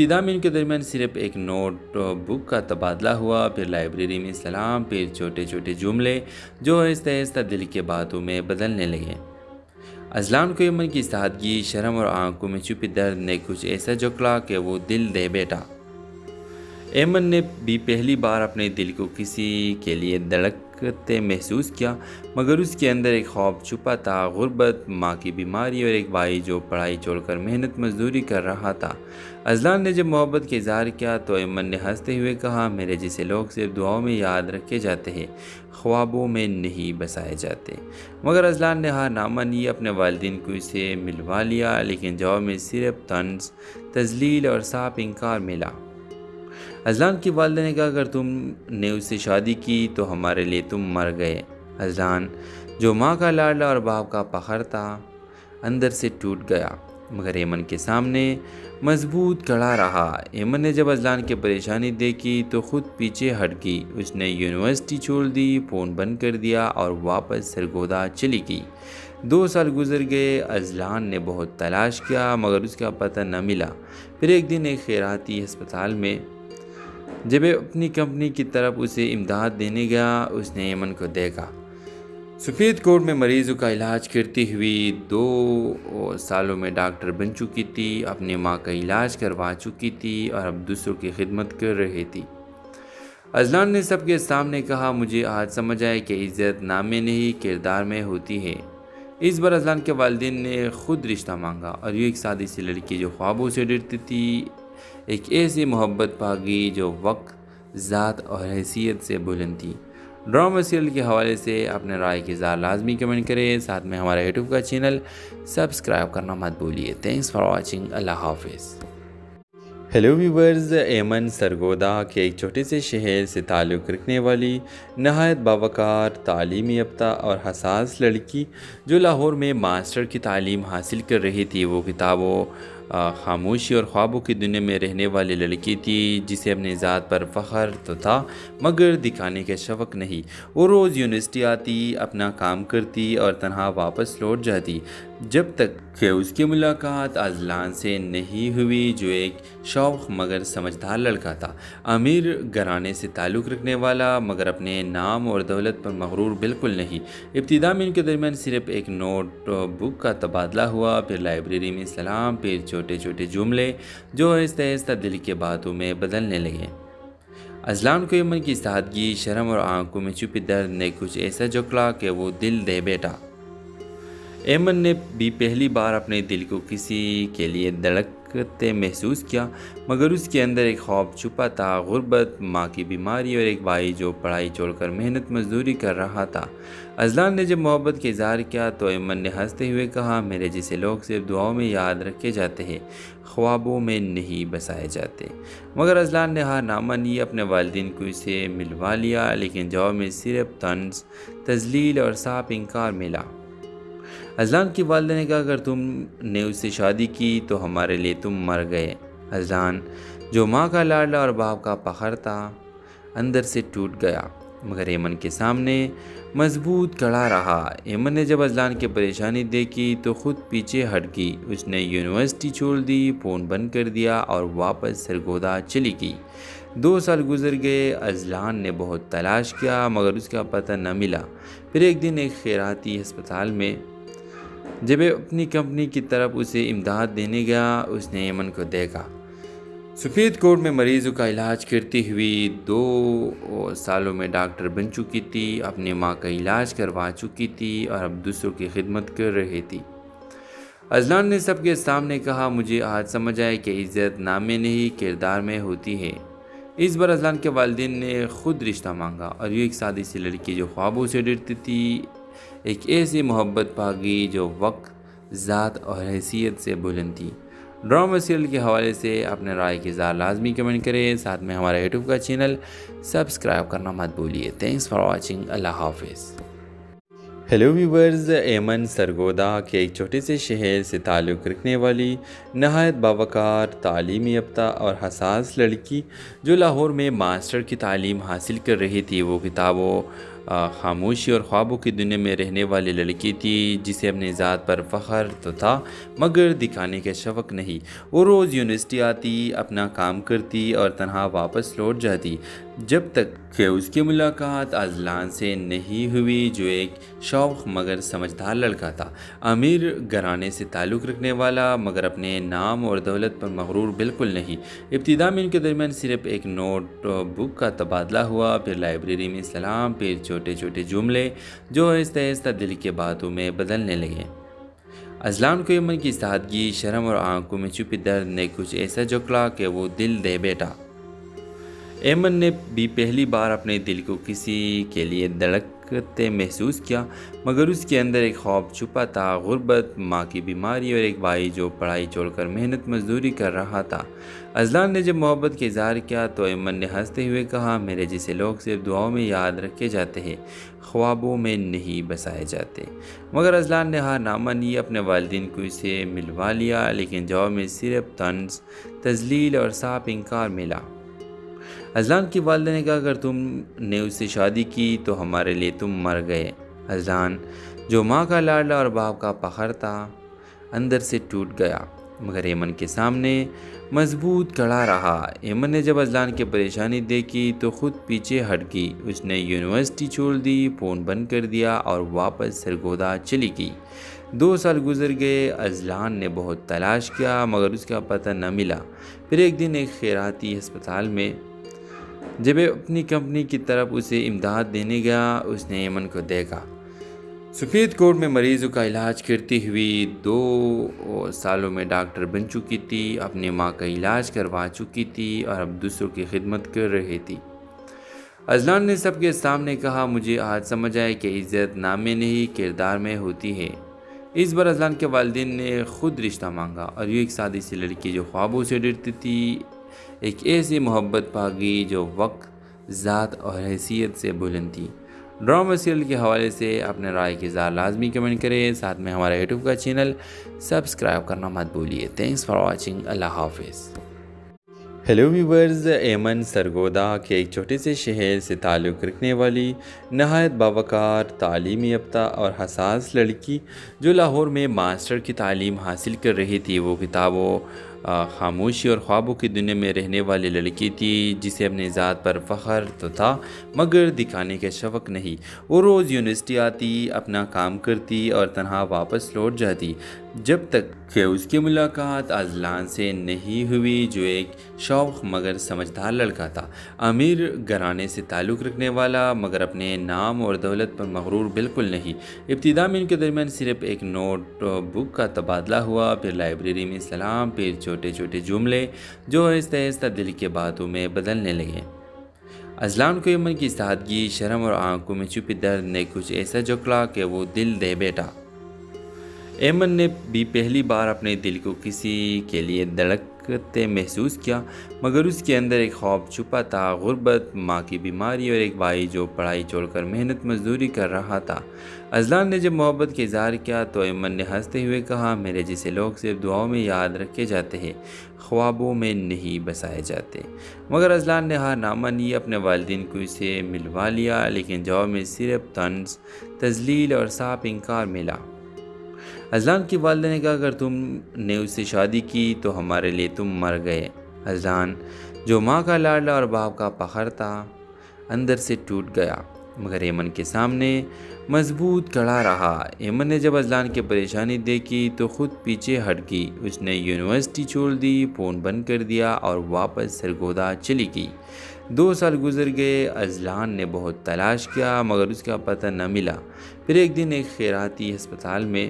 ابتدا میں ان کے درمیان صرف ایک نوٹ بک کا تبادلہ ہوا، پھر لائبریری میں سلام، پھر چھوٹے چھوٹے جملے جو آہستہ آہستہ دل کے باتوں میں بدلنے لگے۔ اذلان کو ایمن کی سادگی، شرم اور آنکھوں میں چھپی درد نے کچھ ایسا جکڑا کہ وہ دل دے بیٹھا۔ ایمن نے بھی پہلی بار اپنے دل کو کسی کے لیے دھڑکتے محسوس کیا، مگر اس کے اندر ایک خوف چھپا تھا، غربت، ماں کی بیماری اور ایک بھائی جو پڑھائی چھوڑ کر محنت مزدوری کر رہا تھا۔ اذلان نے جب محبت کا اظہار کیا تو ایمن نے ہنستے ہوئے کہا، میرے جیسے لوگ صرف دعاؤں میں یاد رکھے جاتے ہیں، خوابوں میں نہیں بسائے جاتے۔ مگر اذلان نے ہار نہ مانی، اپنے والدین کو اسے ملوا لیا، لیکن جواب میں صرف طنز، تذلیل اور صاف انکار ملا۔ اذلان کی والدہ نے کہا، اگر تم نے اس سے شادی کی تو ہمارے لیے تم مر گئے۔ اذلان جو ماں کا لاڈلا اور باپ کا فخر تھا، اندر سے ٹوٹ گیا، مگر ایمن کے سامنے مضبوط کھڑا رہا۔ ایمن نے جب اذلان کی پریشانی دیکھی تو خود پیچھے ہٹ گئی۔ اس نے یونیورسٹی چھوڑ دی، فون بند کر دیا اور واپس سرگودا چلی گئی۔ 2 سال گزر گئے، اذلان نے بہت تلاش کیا مگر اس کا پتہ نہ ملا۔ پھر ایک دن ایک خیراتی ہسپتال میں جب اپنی کمپنی کی طرف اسے امداد دینے گیا، اس نے ایمن کو دیکھا۔ سفید کوٹ میں مریضوں کا علاج کرتی ہوئی 2 سالوں میں ڈاکٹر بن چکی تھی، اپنی ماں کا علاج کروا چکی تھی اور اب دوسروں کی خدمت کر رہی تھی۔ اذلان نے سب کے سامنے کہا، مجھے آج سمجھ آیا کہ عزت نام میں نہیں کردار میں ہوتی ہے۔ اس بار اذلان کے والدین نے خود رشتہ مانگا اور یہ ایک سادی سی لڑکی جو خوابوں سے ڈرتی تھی، ایک ایسی محبت پا گئی جو وقت، ذات اور حیثیت سے بلند تھی۔ ڈرامہ سیریل کے حوالے سے اپنے رائے کی اظہار لازمی کمنٹ کریں، ساتھ میں ہمارا یوٹیوب کا چینل سبسکرائب کرنا مت بھولیے۔ تھینکس فار واچنگ، اللہ حافظ۔ ہیلو ویورز، ایمن سرگودا کے ایک چھوٹے سے شہر سے تعلق رکھنے والی نہایت باوقار، تعلیم یافتہ اور حساس لڑکی جو لاہور میں ماسٹر کی تعلیم حاصل کر رہی تھی، وہ کتابوں، خاموشی اور خوابوں کی دنیا میں رہنے والی لڑکی تھی جسے اپنی ذات پر فخر تو تھا مگر دکھانے کا شوق نہیں۔ وہ روز یونیورسٹی آتی، اپنا کام کرتی اور تنہا واپس لوٹ جاتی، جب تک کہ اس کی ملاقات اذلان سے نہیں ہوئی جو ایک شوخ مگر سمجھدار لڑکا تھا، امیر گھرانے سے تعلق رکھنے والا مگر اپنے نام اور دولت پر مغرور بالکل نہیں۔ ابتدا میں ان کے درمیان صرف ایک نوٹ بک کا تبادلہ ہوا، پھر لائبریری میں سلام، پھر چھوٹے چھوٹے جملے جو آہستہ آہستہ دل کے باتوں میں بدلنے لگے۔ اذلان کو ایمن کی سادگی، شرم اور آنکھوں میں چھپی درد نے کچھ ایسا جکڑا کہ وہ دل دے بیٹھا۔ ایمن نے بھی پہلی بار اپنے دل کو کسی کے لیے دھڑکتے محسوس کیا، مگر اس کے اندر ایک خوف چھپا تھا، غربت، ماں کی بیماری اور ایک بھائی جو پڑھائی چھوڑ کر محنت مزدوری کر رہا تھا۔ اذلان نے جب محبت کا اظہار کیا تو ایمن نے ہنستے ہوئے کہا، میرے جیسے لوگ صرف دعاؤں میں یاد رکھے جاتے ہیں، خوابوں میں نہیں بسائے جاتے۔ مگر اذلان نے ہار نہ مانی، اپنے والدین کو اسے ملوا لیا، لیکن جواب میں صرف طنز، تذلیل اور صاف انکار ملا۔ اذلان کی والدہ نے کہا، اگر تم نے اس سے شادی کی تو ہمارے لیے تم مر گئے۔ اذلان جو ماں کا لاڈلا اور باپ کا فخر تھا، اندر سے ٹوٹ گیا، مگر ایمن کے سامنے مضبوط کھڑا رہا۔ ایمن نے جب اذلان کی پریشانی دیکھی تو خود پیچھے ہٹ گئی۔ اس نے یونیورسٹی چھوڑ دی، فون بند کر دیا اور واپس سرگودا چلی گئی۔ 2 سال گزر گئے، اذلان نے بہت تلاش کیا مگر اس کا پتہ نہ ملا۔ پھر ایک دن ایک خیراتی ہسپتال میں جب اپنی کمپنی کی طرف اسے امداد دینے گیا، اس نے ایمن کو دیکھا۔ سفید کوٹ میں مریضوں کا علاج کرتی ہوئی 2 سالوں میں ڈاکٹر بن چکی تھی، اپنی ماں کا علاج کروا چکی تھی اور اب دوسروں کی خدمت کر رہی تھی۔ اذلان نے سب کے سامنے کہا، مجھے آج سمجھ آیا کہ عزت نام میں نہیں کردار میں ہوتی ہے۔ اس بار اذلان کے والدین نے خود رشتہ مانگا اور یہ ایک سادی سی لڑکی جو خوابوں سے ڈرتی تھی، ایک ایسی محبت پا گئی جو وقت، ذات اور حیثیت سے بلند تھی۔ ڈرامہ سیریل کے حوالے سے اپنے رائے کی اظہار لازمی کمنٹ کریں، ساتھ میں ہمارا یوٹیوب کا چینل سبسکرائب کرنا مت بھولیے۔ تھینکس فار واچنگ، اللہ حافظ۔ ہیلو ویورز، ایمن سرگودا کے ایک چھوٹے سے شہر سے تعلق رکھنے والی نہایت باوقار، تعلیم یافتہ اور حساس لڑکی جو لاہور میں ماسٹر کی تعلیم حاصل کر رہی تھی، وہ کتابوں، خاموشی اور خوابوں کی دنیا میں رہنے والی لڑکی تھی جسے اپنی ذات پر فخر تو تھا مگر دکھانے کا شوق نہیں۔ وہ روز یونیورسٹی آتی، اپنا کام کرتی اور تنہا واپس لوٹ جاتی جب تک کہ اس کی ملاقات اذلان سے نہیں ہوئی، جو ایک شوق مگر سمجھدار لڑکا تھا، امیر گھرانے سے تعلق رکھنے والا مگر اپنے نام اور دولت پر مغرور بالکل نہیں۔ ابتدا میں ان کے درمیان صرف ایک نوٹ بک کا تبادلہ ہوا، پھر لائبریری میں سلام، پھر چھوٹے چھوٹے جملے جو آہستہ آہستہ دل کے باتوں میں بدلنے لگے۔ اذلان کو ایمن کی سادگی، شرم اور آنکھوں میں چھپی درد نے کچھ ایسا جکڑا کہ وہ دل دے بیٹھا۔ ایمن نے بھی پہلی بار اپنے دل کو کسی کے لیے دھڑکتے محسوس کیا، مگر اس کے اندر ایک خوف چھپا تھا، غربت، ماں کی بیماری اور ایک بھائی جو پڑھائی چھوڑ کر محنت مزدوری کر رہا تھا۔ اذلان نے جب محبت کا اظہار کیا تو ایمن نے ہنستے ہوئے کہا، میرے جیسے لوگ صرف دعاؤں میں یاد رکھے جاتے ہیں، خوابوں میں نہیں بسائے جاتے۔ مگر اذلان نے ہار نہ مانی، اپنے والدین کو اسے ملوا لیا، لیکن جواب میں صرف طنز، تذلیل اور صاف انکار ملا۔ اذلان کی والدہ نے کہا، اگر تم نے اس سے شادی کی تو ہمارے لیے تم مر گئے۔ اذلان، جو ماں کا لاڈلا اور باپ کا فخر تھا، اندر سے ٹوٹ گیا، مگر ایمن کے سامنے مضبوط کھڑا رہا۔ ایمن نے جب اذلان کی پریشانی دیکھی تو خود پیچھے ہٹ گئی۔ اس نے یونیورسٹی چھوڑ دی، فون بند کر دیا اور واپس سرگودا چلی گئی۔ 2 سال گزر گئے، اذلان نے بہت تلاش کیا مگر اس کا پتہ نہ ملا۔ پھر ایک دن ایک خیراتی ہسپتال میں جب اپنی کمپنی کی طرف اسے امداد دینے گیا، اس نے ایمن کو دیکھا۔ سفید کوٹ میں مریضوں کا علاج کرتی ہوئی 2 سالوں میں ڈاکٹر بن چکی تھی، اپنی ماں کا علاج کروا چکی تھی اور اب دوسروں کی خدمت کر رہی تھی۔ اذلان نے سب کے سامنے کہا، مجھے آج سمجھ آئے کہ عزت نام میں نہیں کردار میں ہوتی ہے۔ اس بار اذلان کے والدین نے خود رشتہ مانگا اور یہ ایک سادی سی لڑکی جو خوابوں سے ڈرتی تھی، ایک ایسی محبت پا گئی جو وقت، ذات اور حیثیت سے بلند تھی۔ ڈرامہ سیریل کے حوالے سے اپنے رائے کی اظہار لازمی کمنٹ کریں، ساتھ میں ہمارا یوٹیوب کا چینل سبسکرائب کرنا مت بھولیے۔ تھینکس فار واچنگ، اللہ حافظ۔ ہیلو ویورز، ایمن سرگودا کے ایک چھوٹے سے شہر سے تعلق رکھنے والی نہایت باوقار، تعلیم یافتہ اور حساس لڑکی جو لاہور میں ماسٹر کی تعلیم حاصل کر رہی تھی، وہ کتابوں، خاموشی اور خوابوں کی دنیا میں رہنے والی لڑکی تھی جسے اپنی ذات پر فخر تو تھا مگر دکھانے کا شوق نہیں۔ وہ روز یونیورسٹی آتی، اپنا کام کرتی اور تنہا واپس لوٹ جاتی جب تک کہ اس کی ملاقات اذلان سے نہیں ہوئی، جو ایک شوق مگر سمجھدار لڑکا تھا، امیر گھرانے سے تعلق رکھنے والا مگر اپنے نام اور دولت پر مغرور بالکل نہیں۔ ابتدا میں ان کے درمیان صرف ایک نوٹ بک کا تبادلہ ہوا، پھر لائبریری میں سلام، پھر چھوٹے چھوٹے جملے جو آہستہ آہستہ دل کے باتوں میں بدلنے لگے۔ اذلان کو ایمن کی سادگی، شرم اور آنکھوں میں چھپی درد نے کچھ ایسا جکڑا کہ وہ دل دے بیٹھا۔ ایمن نے بھی پہلی بار اپنے دل کو کسی کے لیے دھڑکتے محسوس کیا، مگر اس کے اندر ایک خوف چھپا تھا، غربت، ماں کی بیماری اور ایک بھائی جو پڑھائی چھوڑ کر محنت مزدوری کر رہا تھا۔ اذلان نے جب محبت کا اظہار کیا تو ایمن نے ہنستے ہوئے کہا، میرے جیسے لوگ صرف دعاؤں میں یاد رکھے جاتے ہیں، خوابوں میں نہیں بسائے جاتے۔ مگر اذلان نے ہار نہ مانی، اپنے والدین کو اسے ملوا لیا، لیکن جواب میں صرف طنز، تذلیل اور صاف انکار ملا۔ اذلان کی والدہ نے کہا، اگر تم نے اس سے شادی کی تو ہمارے لیے تم مر گئے۔ اذلان، جو ماں کا لاڈلا اور باپ کا فخر تھا، اندر سے ٹوٹ گیا، مگر ایمن کے سامنے مضبوط کھڑا رہا۔ ایمن نے جب اذلان کی پریشانی دیکھی تو خود پیچھے ہٹ گئی۔ اس نے یونیورسٹی چھوڑ دی، فون بند کر دیا اور واپس سرگودا چلی گئی۔ 2 سال گزر گئے، اذلان نے بہت تلاش کیا مگر اس کا پتہ نہ ملا۔ پھر ایک دن ایک خیراتی ہسپتال میں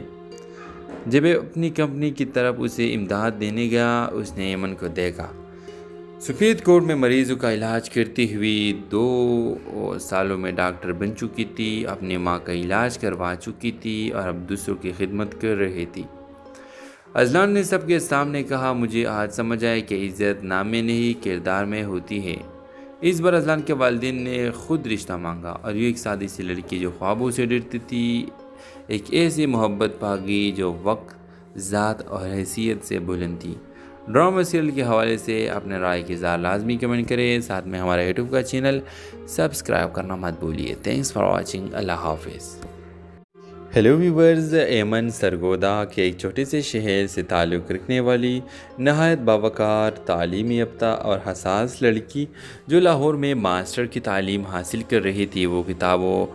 جب اپنی کمپنی کی طرف اسے امداد دینے گیا، اس نے ایمن کو دیکھا۔ سفید کوٹ میں مریضوں کا علاج کرتی ہوئی 2 سالوں میں ڈاکٹر بن چکی تھی، اپنی ماں کا علاج کروا چکی تھی اور اب دوسروں کی خدمت کر رہی تھی۔ اذلان نے سب کے سامنے کہا، مجھے آج سمجھ آئے کہ عزت نام میں نہیں کردار میں ہوتی ہے۔ اس بار اذلان کے والدین نے خود رشتہ مانگا اور یہ ایک سادی سی لڑکی جو خوابوں سے ڈرتی تھی، ایک ایسی محبت پا گئی جو وقت، ذات اور حیثیت سے بلند تھی۔ ڈرامہ سیریل کے حوالے سے اپنے رائے کی اظہار لازمی کمنٹ کریں، ساتھ میں ہمارا یوٹیوب کا چینل سبسکرائب کرنا مت بھولیے۔ تھینکس فار واچنگ، اللہ حافظ۔ ہیلو ویورز، ایمن سرگودا کے ایک چھوٹے سے شہر سے تعلق رکھنے والی نہایت باوقار، تعلیم یافتہ اور حساس لڑکی جو لاہور میں ماسٹر کی تعلیم حاصل کر رہی تھی، وہ کتابوں،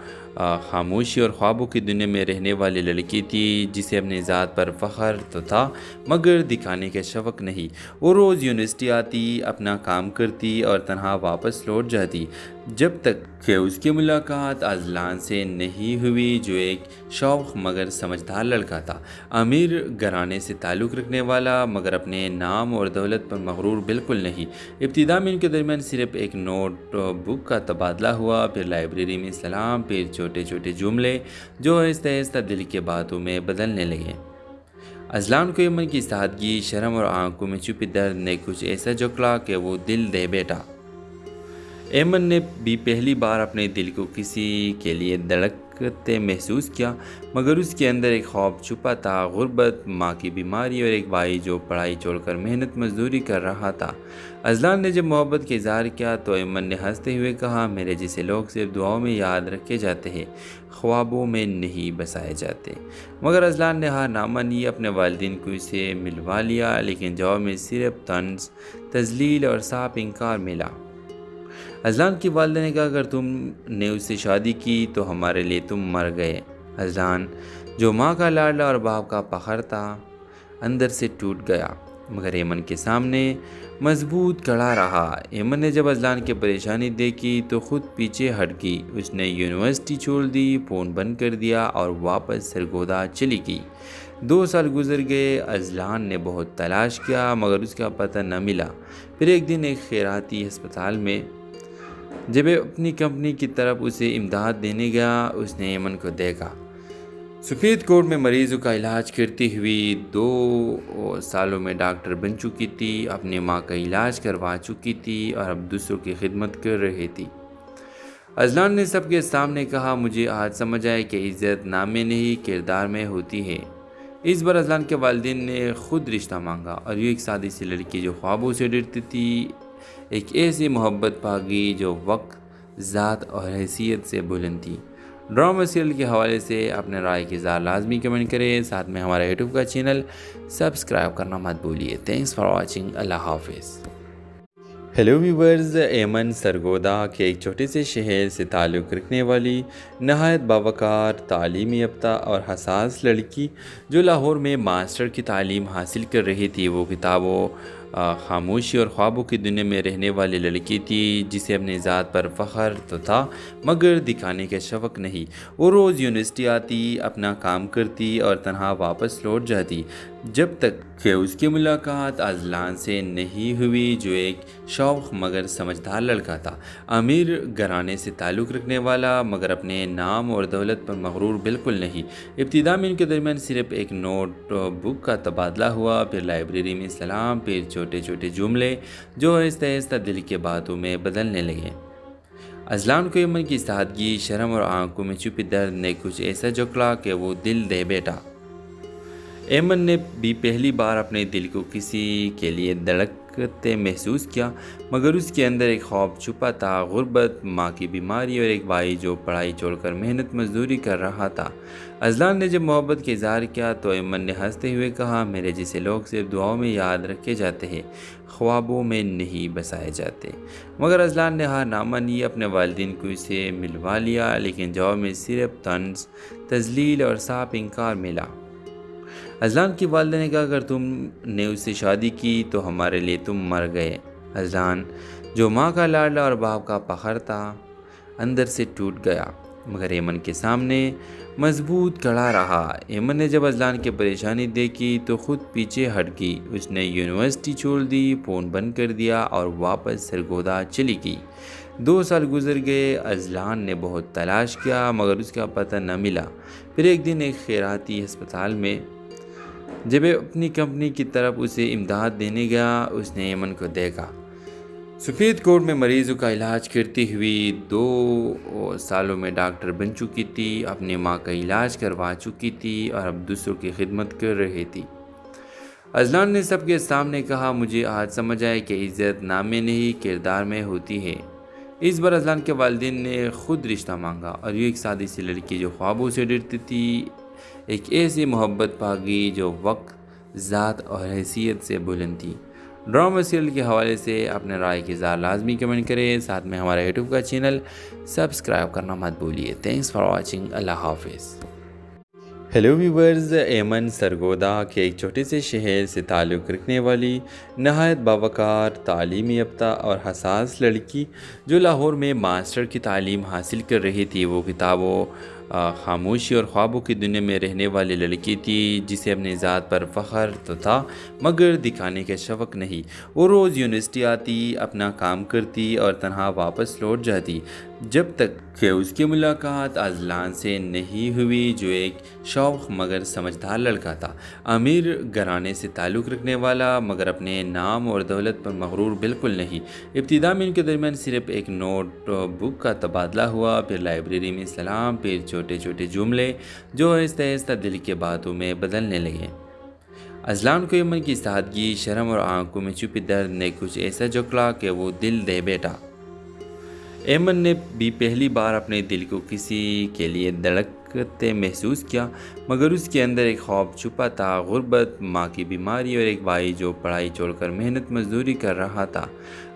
خاموشی اور خوابوں کی دنیا میں رہنے والی لڑکی تھی جسے اپنی ذات پر فخر تو تھا مگر دکھانے کا شوق نہیں۔ وہ روز یونیورسٹی آتی، اپنا کام کرتی اور تنہا واپس لوٹ جاتی، جب تک کہ اس کی ملاقات اذلان سے نہیں ہوئی جو ایک شوق مگر سمجھدار لڑکا تھا، امیر گھرانے سے تعلق رکھنے والا مگر اپنے نام اور دولت پر مغرور بالکل نہیں۔ ابتدا میں ان کے درمیان صرف ایک نوٹ بک کا تبادلہ ہوا، پھر لائبریری میں سلام، پھر چھوٹے چھوٹے جملے جو آہستہ آہستہ دل کے باتوں میں بدلنے لگے۔ اذلان کو ایمن کی سادگی، شرم اور آنکھوں میں چھپے درد نے کچھ ایسا جکڑا کہ وہ دل دے بیٹھا۔ ایمن نے بھی پہلی بار اپنے دل کو کسی کے لیے دھڑکتے محسوس کیا، مگر اس کے اندر ایک خوف چھپا تھا، غربت، ماں کی بیماری اور ایک بھائی جو پڑھائی چھوڑ کر محنت مزدوری کر رہا تھا۔ اذلان نے جب محبت کا اظہار کیا تو ایمن نے ہنستے ہوئے کہا، میرے جیسے لوگ صرف دعاؤں میں یاد رکھے جاتے ہیں، خوابوں میں نہیں بسائے جاتے۔ مگر اذلان نے ہار نہ مانی، اپنے والدین کو اسے ملوا لیا، لیکن جواب میں صرف طنز، تذلیل اور صاف انکار ملا۔ اذلان کی والدہ نے کہا، اگر تم نے اس سے شادی کی تو ہمارے لیے تم مر گئے۔ اذلان جو ماں کا لاڈلا اور باپ کا فخر تھا، اندر سے ٹوٹ گیا، مگر ایمن کے سامنے مضبوط کھڑا رہا۔ ایمن نے جب اذلان کی پریشانی دیکھی تو خود پیچھے ہٹ گئی، اس نے یونیورسٹی چھوڑ دی، فون بند کر دیا اور واپس سرگودا چلی گئی۔ 2 سال گزر گئے، اذلان نے بہت تلاش کیا مگر اس کا پتہ نہ ملا۔ پھر ایک دن ایک خیراتی ہسپتال میں جب اپنی کمپنی کی طرف اسے امداد دینے گیا، اس نے ایمن کو دیکھا۔ سفید کوٹ میں مریضوں کا علاج کرتی ہوئی 2 سالوں میں ڈاکٹر بن چکی تھی، اپنی ماں کا علاج کروا چکی تھی اور اب دوسروں کی خدمت کر رہی تھی۔ اذلان نے سب کے سامنے کہا، مجھے آج سمجھ آیا کہ عزت نام میں نہیں کردار میں ہوتی ہے۔ اس بار اذلان کے والدین نے خود رشتہ مانگا اور یہ ایک سادی سی لڑکی جو خوابوں سے ڈرتی تھی، ایک ایسی محبت پا گئی جو وقت، ذات اور حیثیت سے بلند تھی۔ ڈرامہ سیریل کے حوالے سے اپنے رائے کی اظہار لازمی کمنٹ کریں، ساتھ میں ہمارا یوٹیوب کا چینل سبسکرائب کرنا مت بھولیے۔ تھینکس فار واچنگ، اللہ حافظ۔ ہیلو ویورز، ایمن سرگودا کے ایک چھوٹے سے شہر سے تعلق رکھنے والی نہایت باوقار، تعلیم یافتہ اور حساس لڑکی جو لاہور میں ماسٹر کی تعلیم حاصل کر رہی تھی، وہ کتابوں، خاموشی اور خوابوں کی دنیا میں رہنے والی لڑکی تھی جسے اپنی ذات پر فخر تو تھا مگر دکھانے کا شوق نہیں۔ وہ روز یونیورسٹی آتی، اپنا کام کرتی اور تنہا واپس لوٹ جاتی، جب تک کہ اس کی ملاقات اذلان سے نہیں ہوئی جو ایک شوق مگر سمجھدار لڑکا تھا، امیر گھرانے سے تعلق رکھنے والا مگر اپنے نام اور دولت پر مغرور بالکل نہیں۔ ابتدا میں ان کے درمیان صرف ایک نوٹ بک کا تبادلہ ہوا، پھر لائبریری میں سلام، پھر چھوٹے چھوٹے جملے جو آہستہ آہستہ دل کے باتوں میں بدلنے لگے۔ اذلان کو ایمن کی سادگی، شرم اور آنکھوں میں چھپے درد نے کچھ ایسا جکڑا کہ وہ دل دے بیٹھا۔ ایمن نے بھی پہلی بار اپنے دل کو کسی کے لیے دھڑکتے محسوس کیا، مگر اس کے اندر ایک خوف چھپا تھا، غربت، ماں کی بیماری اور ایک بھائی جو پڑھائی چھوڑ کر محنت مزدوری کر رہا تھا۔ اذلان نے جب محبت کا اظہار کیا تو ایمن نے ہنستے ہوئے کہا، میرے جیسے لوگ صرف دعاؤں میں یاد رکھے جاتے ہیں، خوابوں میں نہیں بسائے جاتے۔ مگر اذلان نے ہار نہ مانی، اپنے والدین کو اسے ملوا لیا، لیکن جواب میں صرف طنز، تذلیل اور صاف انکار ملا۔ اذلان کی والدہ نے کہا، اگر تم نے اس سے شادی کی تو ہمارے لیے تم مر گئے۔ اذلان جو ماں کا لاڈلا اور باپ کا فخر تھا، اندر سے ٹوٹ گیا، مگر ایمن کے سامنے مضبوط کھڑا رہا۔ ایمن نے جب اذلان کی پریشانی دیکھی تو خود پیچھے ہٹ گئی، اس نے یونیورسٹی چھوڑ دی، فون بند کر دیا اور واپس سرگودا چلی گئی۔ 2 سال گزر گئے، اذلان نے بہت تلاش کیا مگر اس کا پتہ نہ ملا۔ پھر ایک دن ایک خیراتی ہسپتال میں جب اپنی کمپنی کی طرف اسے امداد دینے گیا، اس نے ایمن کو دیکھا۔ سفید کوٹ میں مریضوں کا علاج کرتی ہوئی 2 سالوں میں ڈاکٹر بن چکی تھی، اپنی ماں کا علاج کروا چکی تھی اور اب دوسروں کی خدمت کر رہی تھی۔ اذلان نے سب کے سامنے کہا، مجھے آج سمجھ آیا کہ عزت نام میں نہیں کردار میں ہوتی ہے۔ اس بار اذلان کے والدین نے خود رشتہ مانگا، اور یہ ایک سادی سی لڑکی جو خوابوں سے ڈرتی تھی، ایک ایسی محبت پا گئی جو وقت، ذات اور حیثیت سے بلند تھی۔ ڈرامہ سیریل کے حوالے سے اپنے رائے کی اظہار لازمی کمنٹ کریں، ساتھ میں ہمارا یوٹیوب کا چینل سبسکرائب کرنا مت بھولیے۔ Thanks for watching. اللہ حافظ۔ ہیلو ویورز، ایمن سرگودا کے ایک چھوٹے سے شہر سے تعلق رکھنے والی نہایت باوقار، تعلیم یافتہ اور حساس لڑکی جو لاہور میں ماسٹر کی تعلیم حاصل کر رہی تھی، وہ کتابوں، خاموشی اور خوابوں کی دنیا میں رہنے والی لڑکی تھی، جسے اپنی ذات پر فخر تو تھا مگر دکھانے کا شوق نہیں۔ وہ روز یونیورسٹی آتی، اپنا کام کرتی اور تنہا واپس لوٹ جاتی، جب تک کہ اس کی ملاقات اذلان سے نہیں ہوئی، جو ایک شوخ مگر سمجھدار لڑکا تھا، امیر گھرانے سے تعلق رکھنے والا، مگر اپنے نام اور دولت پر مغرور بالکل نہیں۔ ابتدا میں ان کے درمیان صرف ایک نوٹ بک کا تبادلہ ہوا، پھر لائبریری میں سلام، پھر چھوٹے چھوٹے جملے جو آہستہ آہستہ دل کے باتوں میں بدلنے لگے۔ اذلان کو ایمن کی سادگی، شرم اور آنکھوں میں چھپی درد نے کچھ ایسا جکڑا کہ وہ دل دے بیٹھا۔ ایمن نے بھی پہلی بار اپنے دل کو کسی کے لیے دھڑکتے محسوس کیا، مگر اس کے اندر ایک خوف چھپا تھا، غربت، ماں کی بیماری اور ایک بھائی جو پڑھائی چھوڑ کر محنت مزدوری کر رہا تھا۔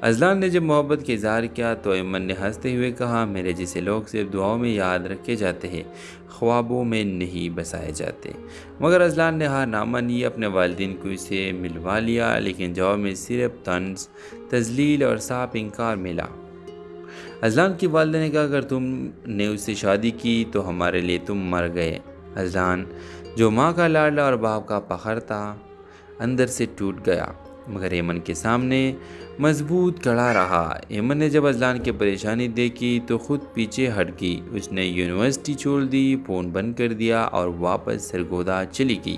اذلان نے جب محبت کا اظہار کیا تو ایمن نے ہنستے ہوئے کہا، میرے جیسے لوگ صرف دعاؤں میں یاد رکھے جاتے ہیں، خوابوں میں نہیں بسائے جاتے۔ مگر اذلان نے ہار نہ مانی، اپنے والدین کو اسے ملوا لیا، لیکن جواب میں صرف طنز، تذلیل اور صاف انکار ملا۔ اذلان کی والدہ نے کہا، اگر تم نے اس سے شادی کی تو ہمارے لیے تم مر گئے۔ اذلان، جو ماں کا لاڈلا اور باپ کا فخر تھا، اندر سے ٹوٹ گیا، مگر ایمن کے سامنے مضبوط کھڑا رہا۔ ایمن نے جب اذلان کی پریشانی دیکھی تو خود پیچھے ہٹ گئی۔ اس نے یونیورسٹی چھوڑ دی، فون بند کر دیا اور واپس سرگودا چلی گئی۔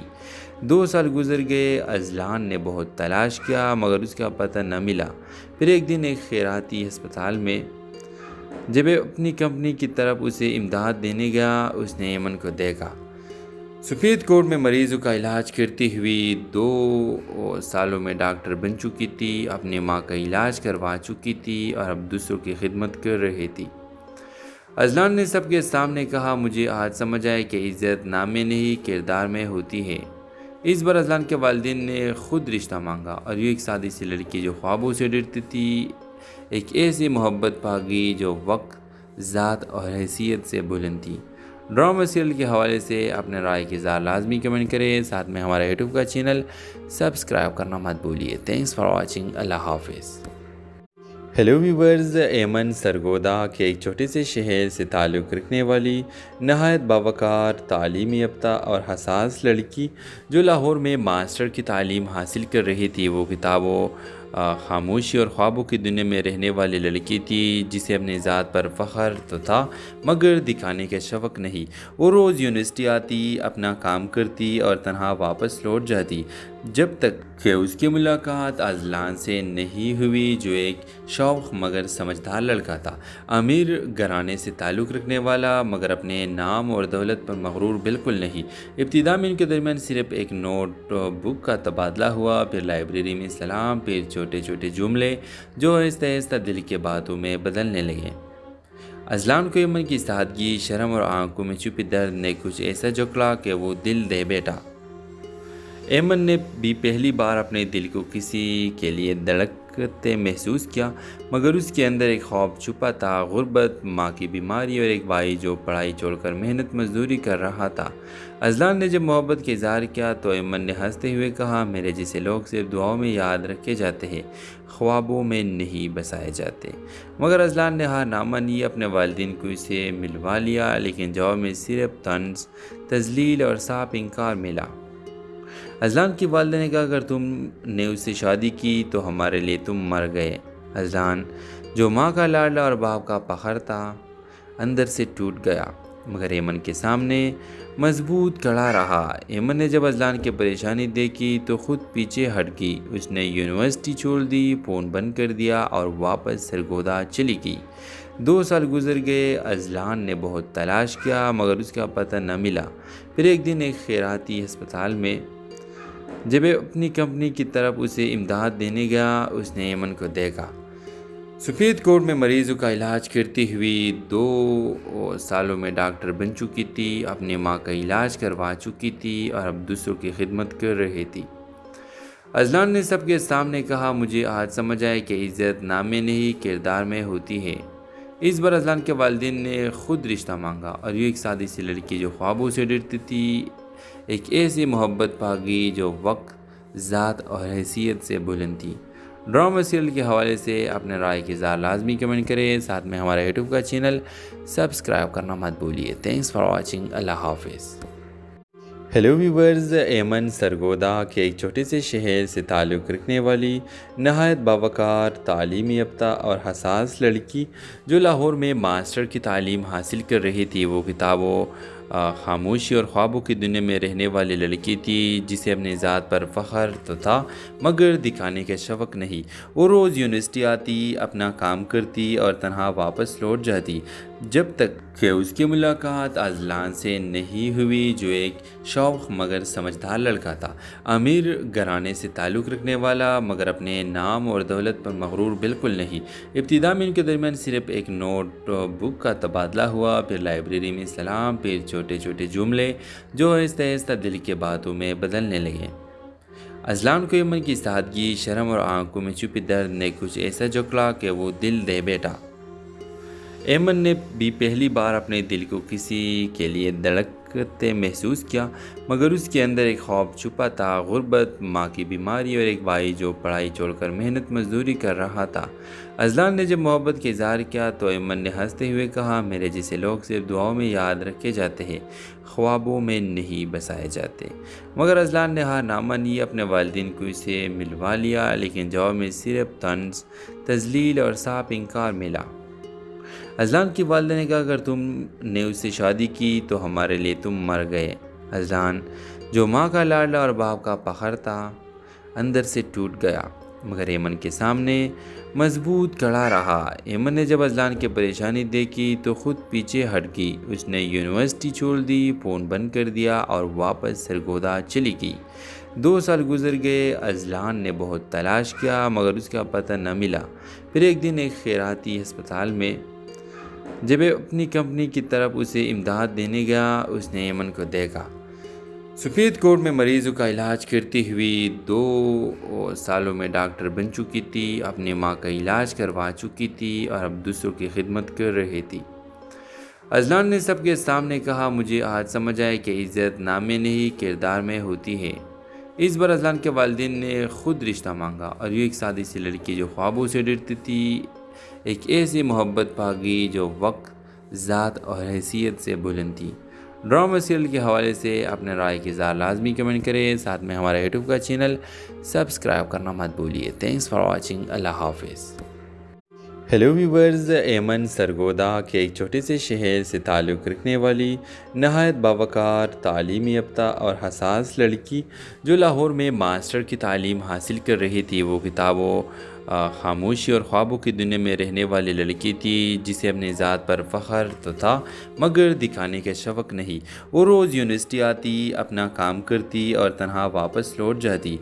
2 سال گزر گئے، اذلان نے بہت تلاش کیا مگر اس کا پتہ نہ ملا۔ پھر ایک دن ایک خیراتی ہسپتال میں جب اپنی کمپنی کی طرف اسے امداد دینے گیا، اس نے ایمن کو دیکھا۔ سفید کوٹ میں مریضوں کا علاج کرتی ہوئی 2 سالوں میں ڈاکٹر بن چکی تھی، اپنی ماں کا علاج کروا چکی تھی اور اب دوسروں کی خدمت کر رہی تھی۔ اذلان نے سب کے سامنے کہا، مجھے آج سمجھ آیا کہ عزت نام میں نہیں کردار میں ہوتی ہے۔ اس بار اذلان کے والدین نے خود رشتہ مانگا، اور یہ ایک سادی سی لڑکی جو خوابوں سے ڈرتی تھی، ایک ایسی محبت پا گئی جو وقت، ذات اور حیثیت سے بلند تھی۔ ڈرامہ سیریل کے حوالے سے اپنے رائے کی اظہار لازمی کمنٹ کریں، ساتھ میں ہمارا یوٹیوب کا چینل سبسکرائب کرنا مت بھولیے۔ Thanks for watching. اللہ حافظ۔ ہیلو ویورز، ایمن سرگودا کے ایک چھوٹے سے شہر سے تعلق رکھنے والی نہایت باوقار، تعلیم یافتہ اور حساس لڑکی جو لاہور میں ماسٹر کی تعلیم حاصل کر رہی تھی، وہ کتابوں، خاموشی اور خوابوں کی دنیا میں رہنے والی لڑکی تھی، جسے اپنی ذات پر فخر تو تھا مگر دکھانے کا شوق نہیں۔ وہ روز یونیورسٹی آتی، اپنا کام کرتی اور تنہا واپس لوٹ جاتی، جب تک کہ اس کی ملاقات اذلان سے نہیں ہوئی، جو ایک شوخ مگر سمجھدار لڑکا تھا، امیر گھرانے سے تعلق رکھنے والا، مگر اپنے نام اور دولت پر مغرور بالکل نہیں۔ ابتدا میں ان کے درمیان صرف ایک نوٹ بک کا تبادلہ ہوا، پھر لائبریری میں سلام، پھر چھوٹے چھوٹے جملے جو آہستہ آہستہ دل کے باتوں میں بدلنے لگے۔ اذلان کو ایمن کی سادگی، شرم اور آنکھوں میں چھپی درد نے کچھ ایسا جکڑا کہ وہ دل دے بیٹھا۔ ایمن نے بھی پہلی بار اپنے دل کو کسی کے لیے دھڑکتے محسوس کیا، مگر اس کے اندر ایک خوف چھپا تھا، غربت، ماں کی بیماری اور ایک بھائی جو پڑھائی چھوڑ کر محنت مزدوری کر رہا تھا۔ اذلان نے جب محبت کا اظہار کیا تو ایمن نے ہنستے ہوئے کہا، میرے جیسے لوگ صرف دعاؤں میں یاد رکھے جاتے ہیں، خوابوں میں نہیں بسائے جاتے۔ مگر اذلان نے ہار نہ مانی، اپنے والدین کو اسے ملوا لیا، لیکن جواب میں صرف طنز، تذلیل اور صاف انکار ملا۔ اذلان کی والدہ نے کہا، اگر تم نے اس سے شادی کی تو ہمارے لیے تم مر گئے۔ اذلان، جو ماں کا لاڈلا اور باپ کا فخر تھا، اندر سے ٹوٹ گیا، مگر ایمن کے سامنے مضبوط کھڑا رہا۔ ایمن نے جب اذلان کی پریشانی دیکھی تو خود پیچھے ہٹ گئی۔ اس نے یونیورسٹی چھوڑ دی، فون بند کر دیا اور واپس سرگودا چلی گئی۔ 2 سال گزر گئے، اذلان نے بہت تلاش کیا مگر اس کا پتہ نہ ملا۔ پھر ایک دن ایک خیراتی ہسپتال میں جب وہ اپنی کمپنی کی طرف اسے امداد دینے گیا اس نے ایمن کو دیکھا۔ سفید کوٹ میں مریضوں کا علاج کرتی ہوئی 2 سالوں میں ڈاکٹر بن چکی تھی، اپنی ماں کا علاج کروا چکی تھی اور اب دوسروں کی خدمت کر رہی تھی۔ اذلان نے سب کے سامنے کہا، مجھے آج سمجھ آیا کہ عزت نام میں نہیں کردار میں ہوتی ہے۔ اس بار اذلان کے والدین نے خود رشتہ مانگا اور یہ ایک سادی سی لڑکی جو خوابوں سے ڈرتی تھی ایک ایسی محبت پا گئی جو وقت، ذات اور حیثیت سے بلند تھی۔ ڈرامہ سیریل کے حوالے سے اپنے رائے کی اظہار لازمی کمنٹ کریں، ساتھ میں ہمارا یوٹیوب کا چینل سبسکرائب کرنا مت بھولیے۔ تھینکس فار واچنگ، اللہ حافظ۔ ہیلو ویورز، ایمن سرگودا کے ایک چھوٹے سے شہر سے تعلق رکھنے والی نہایت باوقار، تعلیم یافتہ اور حساس لڑکی جو لاہور میں ماسٹر کی تعلیم حاصل کر رہی تھی، وہ کتابوں، خاموشی اور خوابوں کی دنیا میں رہنے والی لڑکی تھی جسے اپنی ذات پر فخر تو تھا مگر دکھانے کا شوق نہیں۔ وہ روز یونیورسٹی آتی، اپنا کام کرتی اور تنہا واپس لوٹ جاتی جب تک کہ اس کی ملاقات اذلان سے نہیں ہوئی جو ایک شوخ مگر سمجھدار لڑکا تھا، امیر گھرانے سے تعلق رکھنے والا مگر اپنے نام اور دولت پر مغرور بالکل نہیں۔ ابتدا میں ان کے درمیان صرف ایک نوٹ بک کا تبادلہ ہوا، پھر لائبریری میں سلام، پھر چھوٹے چھوٹے جملے جو آہستہ آہستہ دل کے باتوں میں بدلنے لگے۔ اذلان کو ایمن کی سادگی، شرم اور آنکھوں میں چھپے درد نے کچھ ایسا جکڑا کہ وہ دل دے بیٹھا۔ ایمن نے بھی پہلی بار اپنے دل کو کسی کے لیے دھڑکتے محسوس کیا مگر اس کے اندر ایک خوف چھپا تھا، غربت، ماں کی بیماری اور ایک بھائی جو پڑھائی چھوڑ کر محنت مزدوری کر رہا تھا۔ اذلان نے جب محبت کا اظہار کیا تو ایمن نے ہنستے ہوئے کہا، میرے جیسے لوگ صرف دعاؤں میں یاد رکھے جاتے ہیں، خوابوں میں نہیں بسائے جاتے۔ مگر اذلان نے ہار نہ مانی، اپنے والدین کو اسے ملوا لیا لیکن جواب میں صرف طنز، تذلیل اور صاف انکار ملا۔ اذلان کی والدہ نے کہا، اگر تم نے اس سے شادی کی تو ہمارے لیے تم مر گئے۔ اذلان جو ماں کا لاڈلا اور باپ کا فخر تھا اندر سے ٹوٹ گیا مگر ایمن کے سامنے مضبوط کھڑا رہا۔ ایمن نے جب اذلان کی پریشانی دیکھی تو خود پیچھے ہٹ گئی، اس نے یونیورسٹی چھوڑ دی، فون بند کر دیا اور واپس سرگودا چلی گئی۔ 2 سال گزر گئے، اذلان نے بہت تلاش کیا مگر اس کا پتہ نہ ملا۔ پھر ایک دن ایک خیراتی ہسپتال میں جب وہ اپنی کمپنی کی طرف اسے امداد دینے گیا اس نے ایمن کو دیکھا۔ سفید کوٹ میں مریضوں کا علاج کرتی ہوئی 2 سالوں میں ڈاکٹر بن چکی تھی، اپنی ماں کا علاج کروا چکی تھی اور اب دوسروں کی خدمت کر رہی تھی۔ اذلان نے سب کے سامنے کہا، مجھے آج سمجھ آیا کہ عزت نام میں نہیں کردار میں ہوتی ہے۔ اس بار اذلان کے والدین نے خود رشتہ مانگا اور یہ ایک سادی سی لڑکی جو خوابوں سے ڈرتی تھی ایک ایسی محبت پا گئی جو وقت، ذات اور حیثیت سے بلند تھی۔ ڈرامہ سیریل کے حوالے سے اپنے رائے کی اظہار لازمی کمنٹ کریں، ساتھ میں ہمارا یوٹیوب کا چینل سبسکرائب کرنا مت بھولیے۔ تھینکس فار واچنگ، اللہ حافظ۔ ہیلو ویورز، ایمن سرگودا کے ایک چھوٹے سے شہر سے تعلق رکھنے والی نہایت باوقار، تعلیم یافتہ اور حساس لڑکی جو لاہور میں ماسٹر کی تعلیم حاصل کر رہی تھی، وہ کتابوں، خاموشی اور خوابوں کی دنیا میں رہنے والی لڑکی تھی جسے اپنی ذات پر فخر تو تھا مگر دکھانے کا شوق نہیں۔ وہ روز یونیورسٹی آتی، اپنا کام کرتی اور تنہا واپس لوٹ جاتی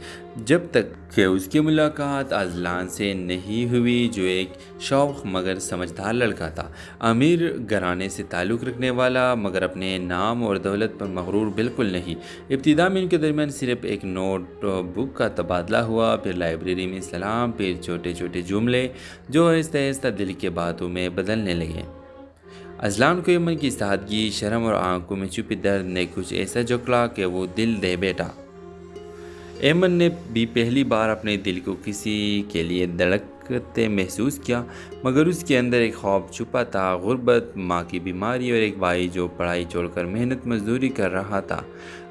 جب تک کہ اس کی ملاقات اذلان سے نہیں ہوئی جو ایک شوخ مگر سمجھدار لڑکا تھا، امیر گھرانے سے تعلق رکھنے والا مگر اپنے نام اور دولت پر مغرور بالکل نہیں۔ ابتدا میں ان کے درمیان صرف ایک نوٹ بک کا تبادلہ ہوا، پھر لائبریری میں سلام، پھر چھوٹے چھوٹے جملے جو آہستہ آہستہ دل کے باتوں میں بدلنے لگے۔ اذلان کو ایمن کی سادگی، شرم اور آنکھوں میں چھپے درد نے کچھ ایسا جکڑا کہ وہ دل دے بیٹھا۔ ایمن نے بھی پہلی بار اپنے دل کو کسی کے لیے دھڑکتے محسوس کیا مگر اس کے اندر ایک خوف چھپا تھا، غربت، ماں کی بیماری اور ایک بھائی جو پڑھائی چھوڑ کر محنت مزدوری کر رہا تھا۔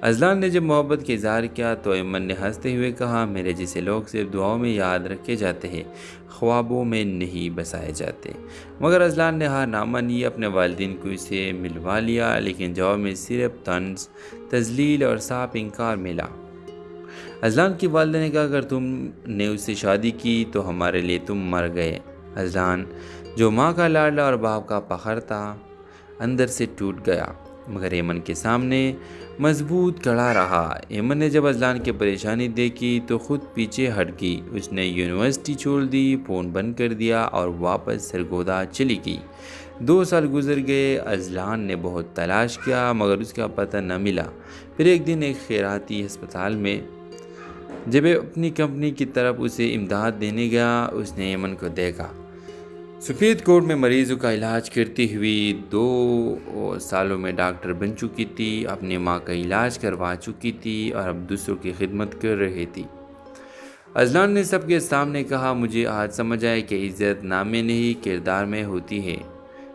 اذلان نے جب محبت کا اظہار کیا تو ایمن نے ہنستے ہوئے کہا، میرے جیسے لوگ صرف دعاؤں میں یاد رکھے جاتے ہیں، خوابوں میں نہیں بسائے جاتے۔ مگر اذلان نے ہار نہ مانی، اپنے والدین کو اسے ملوا لیا لیکن جواب میں صرف طنز، تذلیل اور صاف انکار ملا۔ اذلان کی والدہ نے کہا، اگر تم نے اس سے شادی کی تو ہمارے لیے تم مر گئے۔ اذلان جو ماں کا لاڈلا اور باپ کا فخر تھا اندر سے ٹوٹ گیا مگر ایمن کے سامنے مضبوط کھڑا رہا۔ ایمن نے جب اذلان کی پریشانی دیکھی تو خود پیچھے ہٹ گئی۔ اس نے یونیورسٹی چھوڑ دی، فون بند کر دیا اور واپس سرگودا چلی گئی۔ 2 سال گزر گئے۔ اذلان نے بہت تلاش کیا مگر اس کا پتہ نہ ملا۔ پھر ایک دن ایک خیراتی ہسپتال میں جب اپنی کمپنی کی طرف اسے امداد دینے گیا، اس نے ایمن کو دیکھا۔ سفید کوٹ میں مریضوں کا علاج کرتی ہوئی 2 سالوں میں ڈاکٹر بن چکی تھی، اپنی ماں کا علاج کروا چکی تھی اور اب دوسروں کی خدمت کر رہی تھی۔ اذلان نے سب کے سامنے کہا، مجھے آج سمجھ آئے کہ عزت نام میں نہیں کردار میں ہوتی ہے۔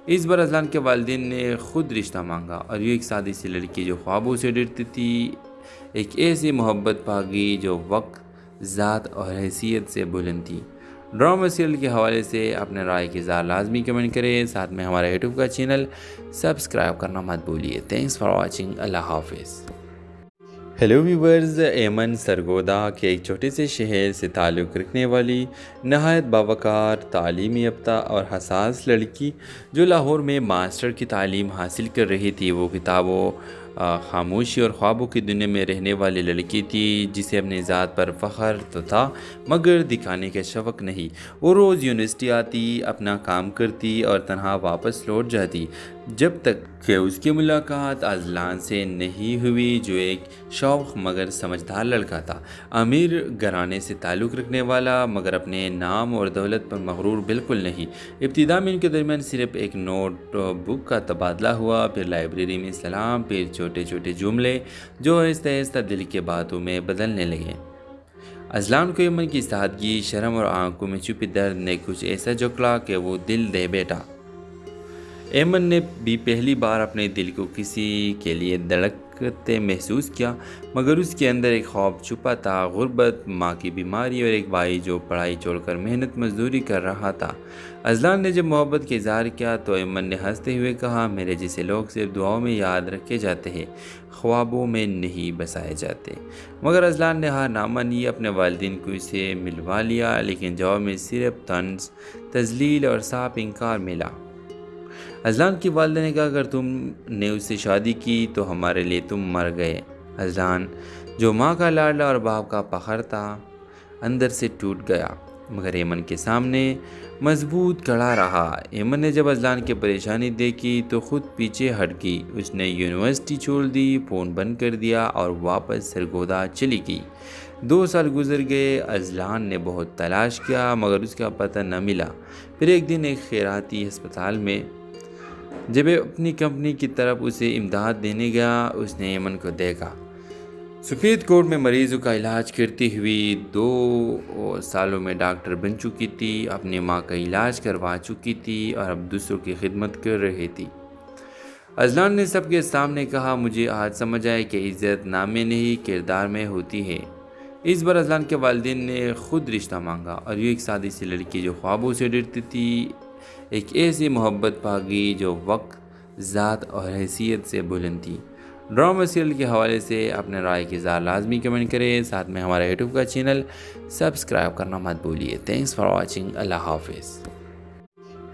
اس بار اذلان کے والدین نے خود رشتہ مانگا اور یہ ایک سادی سی لڑکی جو خوابوں سے ڈرتی تھی، ایک ایسی محبت پا گئی جو وقت، ذات اور حیثیت سے بلند تھی۔ ڈرامہ سیریل کے حوالے سے اپنے رائے کی اظہار لازمی کمنٹ کریں، ساتھ میں ہمارا یوٹیوب کا چینل سبسکرائب کرنا مت بھولیے۔ Thanks for watching. اللہ حافظ۔ ہیلو ویورز، ایمن سرگودا کے ایک چھوٹے سے شہر سے تعلق رکھنے والی نہایت باوقار، تعلیم یافتہ اور حساس لڑکی جو لاہور میں ماسٹر کی تعلیم حاصل کر رہی تھی، وہ کتابوں، خاموشی اور خوابوں کی دنیا میں رہنے والی لڑکی تھی جسے اپنی ذات پر فخر تو تھا مگر دکھانے کا شوق نہیں۔ وہ روز یونیورسٹی آتی، اپنا کام کرتی اور تنہا واپس لوٹ جاتی جب تک کہ اس کی ملاقات اذلان سے نہیں ہوئی جو ایک شوخ مگر سمجھدار لڑکا تھا، امیر گھرانے سے تعلق رکھنے والا مگر اپنے نام اور دولت پر مغرور بالکل نہیں۔ ابتدا میں ان کے درمیان صرف ایک نوٹ بک کا تبادلہ ہوا، پھر لائبریری میں سلام، پھر چھوٹے چھوٹے جملے جو آہستہ آہستہ دل کے باتوں میں بدلنے لگے۔ اذلان کو ایمن کی سادگی، شرم اور آنکھوں میں چھپی درد نے کچھ ایسا جکڑا کہ وہ دل دے بیٹھا۔ ایمن نے بھی پہلی بار اپنے دل کو کسی کے لیے دھڑکتے محسوس کیا مگر اس کے اندر ایک خوف چھپا تھا، غربت، ماں کی بیماری اور ایک بھائی جو پڑھائی چھوڑ کر محنت مزدوری کر رہا تھا۔ اذلان نے جب محبت کا اظہار کیا تو ایمن نے ہنستے ہوئے کہا، میرے جیسے لوگ صرف دعاؤں میں یاد رکھے جاتے ہیں، خوابوں میں نہیں بسائے جاتے۔ مگر اذلان نے ہار نہ مانی، اپنے والدین کو اسے ملوا لیا لیکن جواب میں صرف طنز، تذلیل اور صاف انکار ملا۔ اذلان کی والدہ نے کہا، اگر تم نے اس سے شادی کی تو ہمارے لیے تم مر گئے۔ اذلان جو ماں کا لاڈلا اور باپ کا فخر تھا، اندر سے ٹوٹ گیا مگر ایمن کے سامنے مضبوط کھڑا رہا۔ ایمن نے جب اذلان کی پریشانی دیکھی تو خود پیچھے ہٹ گئی۔ اس نے یونیورسٹی چھوڑ دی، فون بند کر دیا اور واپس سرگودا چلی گئی۔ 2 سال گزر گئے۔ اذلان نے بہت تلاش کیا مگر اس کا پتہ نہ ملا۔ پھر ایک دن ایک خیراتی ہسپتال میں جب اپنی کمپنی کی طرف اسے امداد دینے گیا، اس نے ایمن کو دیکھا۔ سفید کوٹ میں مریضوں کا علاج کرتی ہوئی 2 سالوں میں ڈاکٹر بن چکی تھی، اپنی ماں کا علاج کروا چکی تھی اور اب دوسروں کی خدمت کر رہی تھی۔ اذلان نے سب کے سامنے کہا، مجھے آج سمجھ آئے کہ عزت نام میں نہیں کردار میں ہوتی ہے۔ اس بار اذلان کے والدین نے خود رشتہ مانگا اور یہ ایک سادی سی لڑکی جو خوابوں سے ڈرتی تھی، ایک ایسی محبت پا گئی جو وقت، ذات اور حیثیت سے بلند تھی۔ ڈرامہ سیریل کے حوالے سے اپنے رائے کی اظہار لازمی کمنٹ کریں، ساتھ میں ہمارا یوٹیوب کا چینل سبسکرائب کرنا مت بھولیے۔ Thanks for watching. اللہ حافظ۔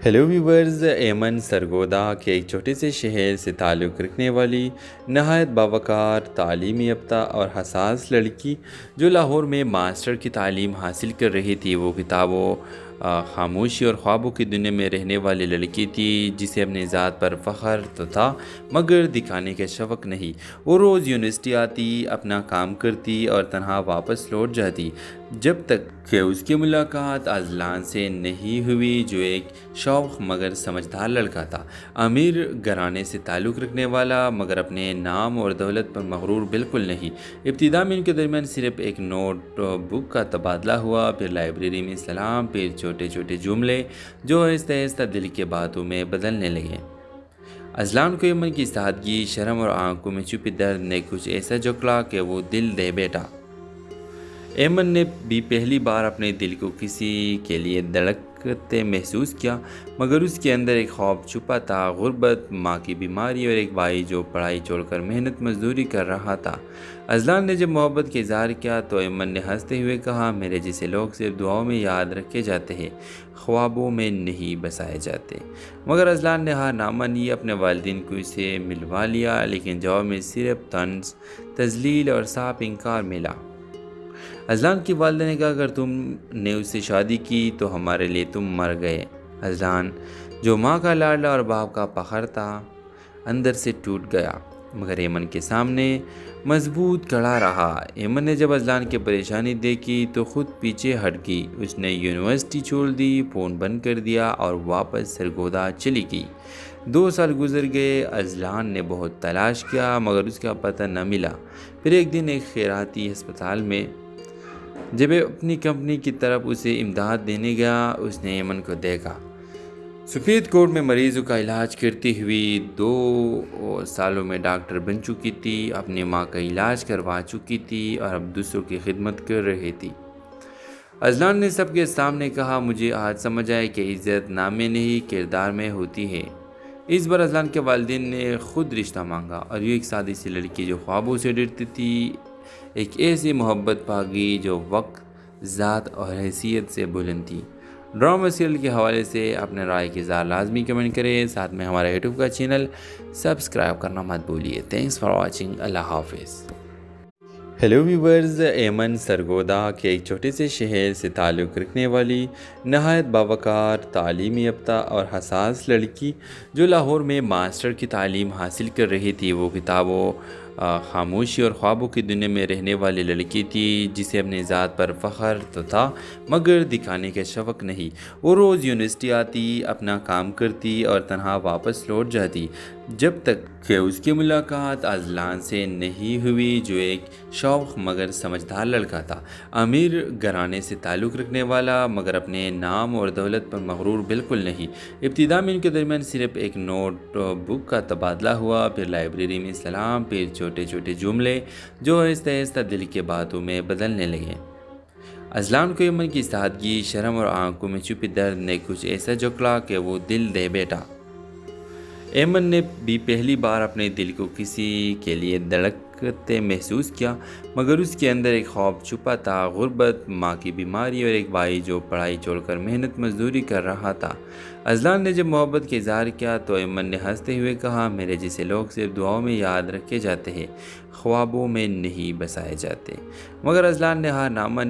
ہیلو ویورز، ایمن سرگودا کے ایک چھوٹے سے شہر سے تعلق رکھنے والی نہایت باوقار، تعلیم یافتہ اور حساس لڑکی جو لاہور میں ماسٹر کی تعلیم حاصل کر رہی تھی، وہ کتابوں، خاموشی اور خوابوں کی دنیا میں رہنے والی لڑکی تھی جسے اپنی ذات پر فخر تو تھا مگر دکھانے کا شوق نہیں۔ وہ روز یونیورسٹی آتی، اپنا کام کرتی اور تنہا واپس لوٹ جاتی جب تک کہ اس کی ملاقات اذلان سے نہیں ہوئی جو ایک شوخ مگر سمجھدار لڑکا تھا، امیر گھرانے سے تعلق رکھنے والا مگر اپنے نام اور دولت پر مغرور بالکل نہیں۔ ابتدا میں ان کے درمیان صرف ایک نوٹ بک کا تبادلہ ہوا، پھر لائبریری میں سلام، پھر چھوٹے چھوٹے جملے جو آہستہ آہستہ دل کے باتوں میں بدلنے لگے۔ اذلان کو ایمن کی سادگی، شرم اور آنکھوں میں چھپی درد نے کچھ ایسا جکڑا کہ وہ دل دے بیٹھا۔ ایمن نے بھی پہلی بار اپنے دل کو کسی کے لیے دھڑک محسوس کیا، مگر اس کے اندر ایک خوف چھپا تھا، غربت، ماں کی بیماری اور ایک بھائی جو پڑھائی چھوڑ کر محنت مزدوری کر رہا تھا۔ اذلان نے جب محبت کا اظہار کیا تو ایمن نے ہنستے ہوئے کہا، میرے جیسے لوگ صرف دعاؤں میں یاد رکھے جاتے ہیں، خوابوں میں نہیں بسائے جاتے۔ مگر اذلان نے ہار نہ مانی، اپنے والدین کو اسے ملوا لیا، لیکن جواب میں صرف طنز، تذلیل اور صاف انکار ملا۔ اذلان کی والدہ نے کہا، اگر تم نے اس سے شادی کی تو ہمارے لیے تم مر گئے۔ اذلان جو ماں کا لاڈلا اور باپ کا فخر تھا، اندر سے ٹوٹ گیا، مگر ایمن کے سامنے مضبوط کھڑا رہا۔ ایمن نے جب اذلان کی پریشانی دیکھی تو خود پیچھے ہٹ گئی، اس نے یونیورسٹی چھوڑ دی، فون بند کر دیا اور واپس سرگودا چلی گئی۔ 2 سال گزر گئے، اذلان نے بہت تلاش کیا مگر اس کا پتہ نہ ملا۔ پھر ایک دن ایک خیراتی ہسپتال میں جب اپنی کمپنی کی طرف اسے امداد دینے گیا، اس نے ایمن کو دیکھا۔ سفید کوٹ میں مریضوں کا علاج کرتی ہوئی 2 سالوں میں ڈاکٹر بن چکی تھی، اپنی ماں کا علاج کروا چکی تھی اور اب دوسروں کی خدمت کر رہی تھی۔ اذلان نے سب کے سامنے کہا، مجھے آج سمجھ آیا کہ عزت نام میں نہیں کردار میں ہوتی ہے۔ اس بار اذلان کے والدین نے خود رشتہ مانگا اور یہ ایک سادی سی لڑکی جو خوابوں سے ڈرتی تھی، ایک ایسی محبت پا گئی جو وقت، ذات اور حیثیت سے بلند تھی۔ ڈرامہ سیریل کے حوالے سے اپنے رائے کی اظہار لازمی کمنٹ کریں، ساتھ میں ہمارا یوٹیوب کا چینل سبسکرائب کرنا مت بھولیے۔ تھینکس فار واچنگ، اللہ حافظ۔ ہیلو ویورز، ایمن سرگودا کے ایک چھوٹے سے شہر سے تعلق رکھنے والی نہایت باوقار، تعلیم یافتہ اور حساس لڑکی جو لاہور میں ماسٹر کی تعلیم حاصل کر رہی تھی، وہ کتابوں، خاموشی اور خوابوں کی دنیا میں رہنے والی لڑکی تھی جسے اپنی ذات پر فخر تو تھا مگر دکھانے کا شوق نہیں۔ وہ روز یونیورسٹی آتی، اپنا کام کرتی اور تنہا واپس لوٹ جاتی، جب تک کہ اس کی ملاقات اذلان سے نہیں ہوئی جو ایک شوخ مگر سمجھدار لڑکا تھا، امیر گھرانے سے تعلق رکھنے والا مگر اپنے نام اور دولت پر مغرور بالکل نہیں۔ ابتدا میں ان کے درمیان صرف ایک نوٹ بک کا تبادلہ ہوا، پھر لائبریری میں سلام، پھر چھوٹے چھوٹے جملے جو آہستہ آہستہ دل کے باتوں میں بدلنے لگے۔ اذلان کو ایمن کی سادگی، شرم اور آنکھوں میں چھپی درد نے کچھ ایسا جکڑا کہ وہ دل دے بیٹھا۔ ایمن نے بھی پہلی بار اپنے دل کو کسی کے لیے دھڑکتے محسوس کیا، مگر اس کے اندر ایک خوف چھپا تھا، غربت، ماں کی بیماری اور ایک بھائی جو پڑھائی چھوڑ کر محنت مزدوری کر رہا تھا۔ اذلان نے جب محبت کا اظہار کیا تو ایمن نے ہنستے ہوئے کہا، میرے جیسے لوگ صرف دعاؤں میں یاد رکھے جاتے ہیں، خوابوں میں نہیں بسائے جاتے۔ مگر اذلان نے ہار نہ مانی۔